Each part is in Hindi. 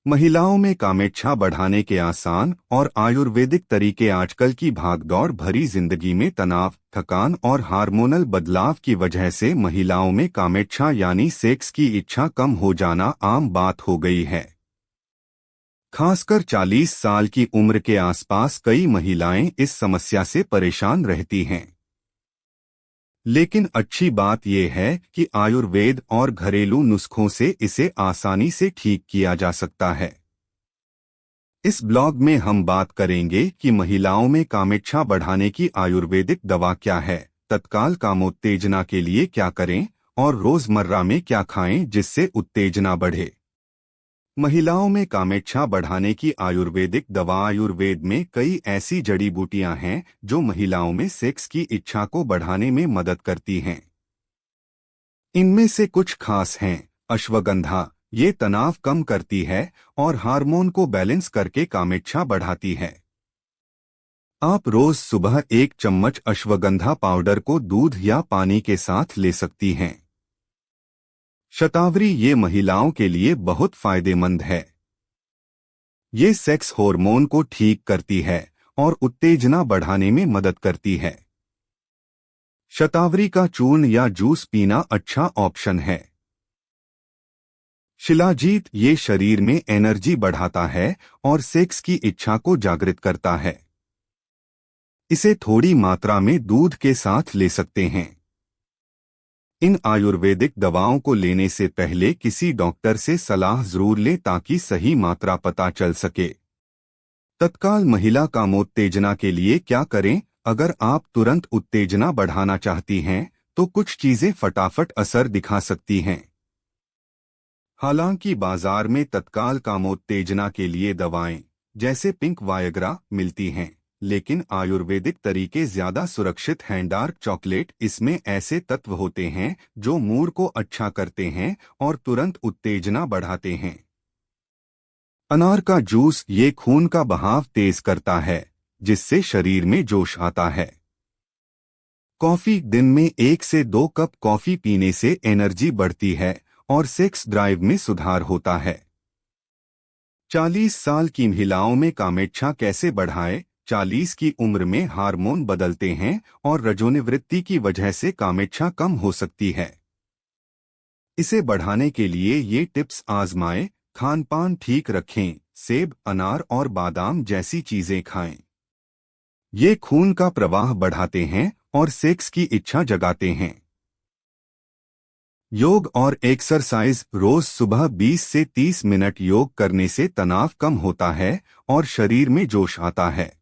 महिलाओं में कामेच्छा बढ़ाने के आसान और आयुर्वेदिक तरीके। आजकल की भागदौड़ भरी जिंदगी में तनाव, थकान और हार्मोनल बदलाव की वजह से महिलाओं में कामेच्छा यानी सेक्स की इच्छा कम हो जाना आम बात हो गई है। खासकर 40 साल की उम्र के आसपास कई महिलाएं इस समस्या से परेशान रहती हैं। लेकिन अच्छी बात यह है कि आयुर्वेद और घरेलू नुस्खों से इसे आसानी से ठीक किया जा सकता है। इस ब्लॉग में हम बात करेंगे कि महिलाओं में कामेच्छा बढ़ाने की आयुर्वेदिक दवा क्या है, तत्काल कामोत्तेजना के लिए क्या करें और रोजमर्रा में क्या खाएं जिससे उत्तेजना बढ़े। महिलाओं में कामेच्छा बढ़ाने की आयुर्वेदिक दवा। आयुर्वेद में कई ऐसी जड़ी बूटियां हैं जो महिलाओं में सेक्स की इच्छा को बढ़ाने में मदद करती हैं। इनमें से कुछ खास हैं। अश्वगंधा, ये तनाव कम करती है और हार्मोन को बैलेंस करके कामेच्छा बढ़ाती है। आप रोज सुबह 1 चम्मच अश्वगंधा पाउडर को दूध या पानी के साथ ले सकती हैं। शतावरी, ये महिलाओं के लिए बहुत फायदेमंद है। ये सेक्स हार्मोन को ठीक करती है और उत्तेजना बढ़ाने में मदद करती है। शतावरी का चूर्ण या जूस पीना अच्छा ऑप्शन है। शिलाजीत, ये शरीर में एनर्जी बढ़ाता है और सेक्स की इच्छा को जागृत करता है। इसे थोड़ी मात्रा में दूध के साथ ले सकते हैं। इन आयुर्वेदिक दवाओं को लेने से पहले किसी डॉक्टर से सलाह जरूर लें ताकि सही मात्रा पता चल सके। तत्काल महिला कामोत्तेजना के लिए क्या करें? अगर आप तुरंत उत्तेजना बढ़ाना चाहती हैं तो कुछ चीजें फटाफट असर दिखा सकती हैं। हालांकि बाजार में तत्काल कामोत्तेजना के लिए दवाएं जैसे पिंक वायग्रा मिलती हैं, लेकिन आयुर्वेदिक तरीके ज्यादा सुरक्षित हैं। डार्क चॉकलेट, इसमें ऐसे तत्व होते हैं जो मूड को अच्छा करते हैं और तुरंत उत्तेजना बढ़ाते हैं। अनार का जूस, ये खून का बहाव तेज करता है जिससे शरीर में जोश आता है। कॉफी, दिन में 1 से 2 कप कॉफी पीने से एनर्जी बढ़ती है और सेक्स ड्राइव में सुधार होता है। 40 साल की महिलाओं में कामेच्छा कैसे बढ़ाएं? 40 की उम्र में हार्मोन बदलते हैं और रजोनिवृत्ति की वजह से कामेच्छा कम हो सकती है। इसे बढ़ाने के लिए ये टिप्स आजमाएं। खानपान ठीक रखें, सेब, अनार और बादाम जैसी चीजें खाएं। ये खून का प्रवाह बढ़ाते हैं और सेक्स की इच्छा जगाते हैं। योग और एक्सरसाइज, रोज सुबह 20 से 30 मिनट योग करने से तनाव कम होता है और शरीर में जोश आता है।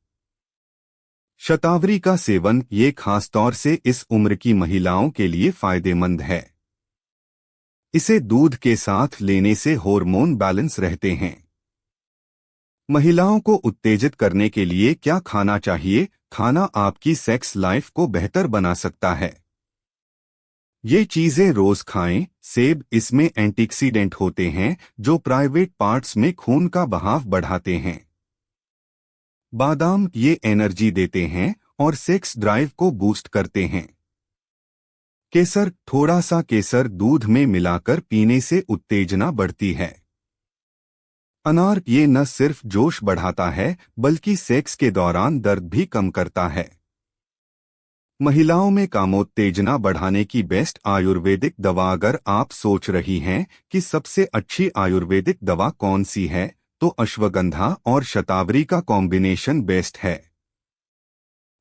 शतावरी का सेवन, ये खासतौर से इस उम्र की महिलाओं के लिए फायदेमंद है। इसे दूध के साथ लेने से हार्मोन बैलेंस रहते हैं। महिलाओं को उत्तेजित करने के लिए क्या खाना चाहिए? खाना आपकी सेक्स लाइफ को बेहतर बना सकता है। ये चीजें रोज खाएं। सेब, इसमें एंटीऑक्सीडेंट होते हैं जो प्राइवेट पार्ट्स में खून का बहाव बढ़ाते हैं। बादाम, ये एनर्जी देते हैं और सेक्स ड्राइव को बूस्ट करते हैं। केसर, थोड़ा सा केसर दूध में मिलाकर पीने से उत्तेजना बढ़ती है। अनार, ये न सिर्फ जोश बढ़ाता है बल्कि सेक्स के दौरान दर्द भी कम करता है। महिलाओं में कामोत्तेजना बढ़ाने की बेस्ट आयुर्वेदिक दवा। अगर आप सोच रही हैं कि सबसे अच्छी आयुर्वेदिक दवा कौन सी है, तो अश्वगंधा और शतावरी का कॉम्बिनेशन बेस्ट है।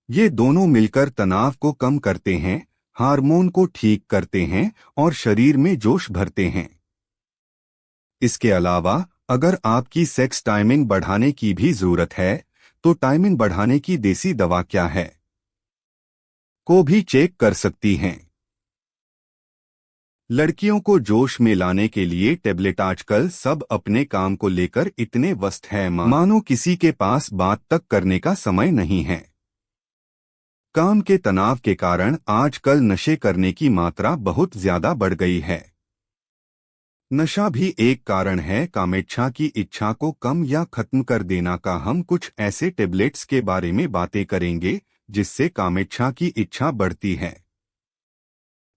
ये दोनों मिलकर तनाव को कम करते हैं, हार्मोन को ठीक करते हैं और शरीर में जोश भरते हैं। इसके अलावा अगर आपकी सेक्स टाइमिंग बढ़ाने की भी जरूरत है तो टाइमिंग बढ़ाने की देसी दवा क्या है को भी चेक कर सकती हैं। लड़कियों को जोश में लाने के लिए टेबलेट। आजकल सब अपने काम को लेकर इतने व्यस्त हैं मानो किसी के पास बात तक करने का समय नहीं है। काम के तनाव के कारण आजकल नशे करने की मात्रा बहुत ज्यादा बढ़ गई है। नशा भी एक कारण है कामेच्छा की इच्छा को कम या खत्म कर देना का। हम कुछ ऐसे टेबलेट्स के बारे में बातें करेंगे जिससे कामेच्छा की इच्छा बढ़ती है।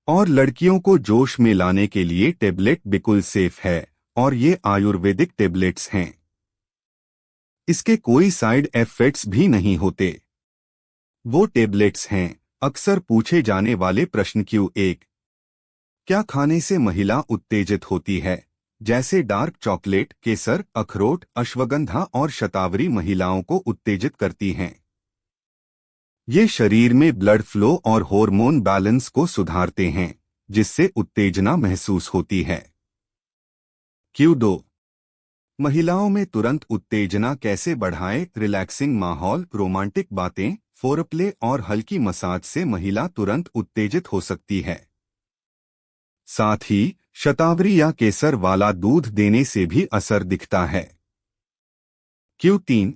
और लड़कियों को जोश में लाने के लिए टेबलेट बिल्कुल सेफ है और ये आयुर्वेदिक टेबलेट्स हैं। इसके कोई साइड इफेक्ट्स भी नहीं होते। वो टेबलेट्स हैं। अक्सर पूछे जाने वाले प्रश्न Q1। क्या खाने से महिला उत्तेजित होती है? जैसे डार्क चॉकलेट, केसर, अखरोट, अश्वगंधा और शतावरी महिलाओं को उत्तेजित करती हैं। ये शरीर में ब्लड फ्लो और हार्मोन बैलेंस को सुधारते हैं, जिससे उत्तेजना महसूस होती है। Q2। महिलाओं में तुरंत उत्तेजना कैसे बढ़ाएं? रिलैक्सिंग माहौल, रोमांटिक बातें, फोरप्ले और हल्की मसाज से महिला तुरंत उत्तेजित हो सकती है। साथ ही शतावरी या केसर वाला दूध देने से भी असर दिखता है। Q3।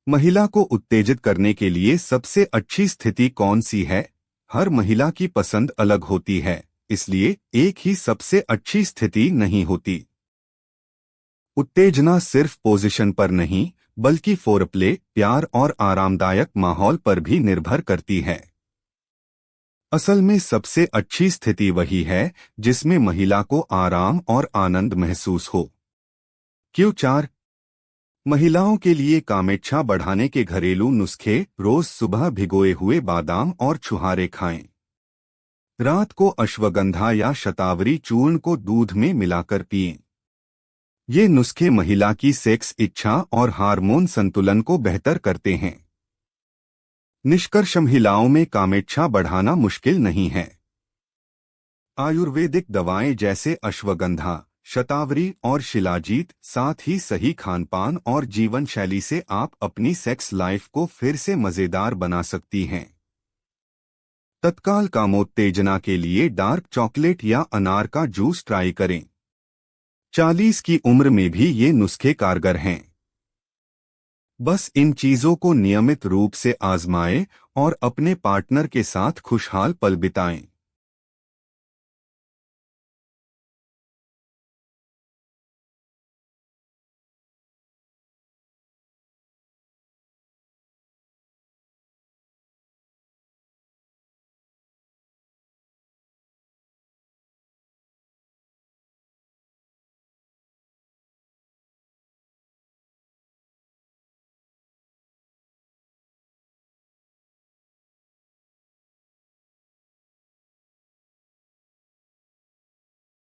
महिला को उत्तेजित करने के लिए सबसे अच्छी स्थिति कौन सी है? हर महिला की पसंद अलग होती है, इसलिए एक ही सबसे अच्छी स्थिति नहीं होती। उत्तेजना सिर्फ पोजीशन पर नहीं, बल्कि फोरप्ले, प्यार और आरामदायक माहौल पर भी निर्भर करती है। असल में सबसे अच्छी स्थिति वही है जिसमें महिला को आराम और आनंद महसूस हो। Q4। महिलाओं के लिए कामेच्छा बढ़ाने के घरेलू नुस्खे। रोज सुबह भिगोए हुए बादाम और छुहारे खाएं। रात को अश्वगंधा या शतावरी चूर्ण को दूध में मिलाकर पिएं। ये नुस्खे महिला की सेक्स इच्छा और हार्मोन संतुलन को बेहतर करते हैं। निष्कर्ष, महिलाओं में कामेच्छा बढ़ाना मुश्किल नहीं है। आयुर्वेदिक दवाएं जैसे अश्वगंधा, शतावरी और शिलाजीत, साथ ही सही खानपान और जीवन शैली से आप अपनी सेक्स लाइफ को फिर से मजेदार बना सकती हैं। तत्काल कामोत्तेजना के लिए डार्क चॉकलेट या अनार का जूस ट्राई करें। 40 की उम्र में भी ये नुस्खे कारगर हैं। बस इन चीजों को नियमित रूप से आजमाएं और अपने पार्टनर के साथ खुशहाल पल बिताएं।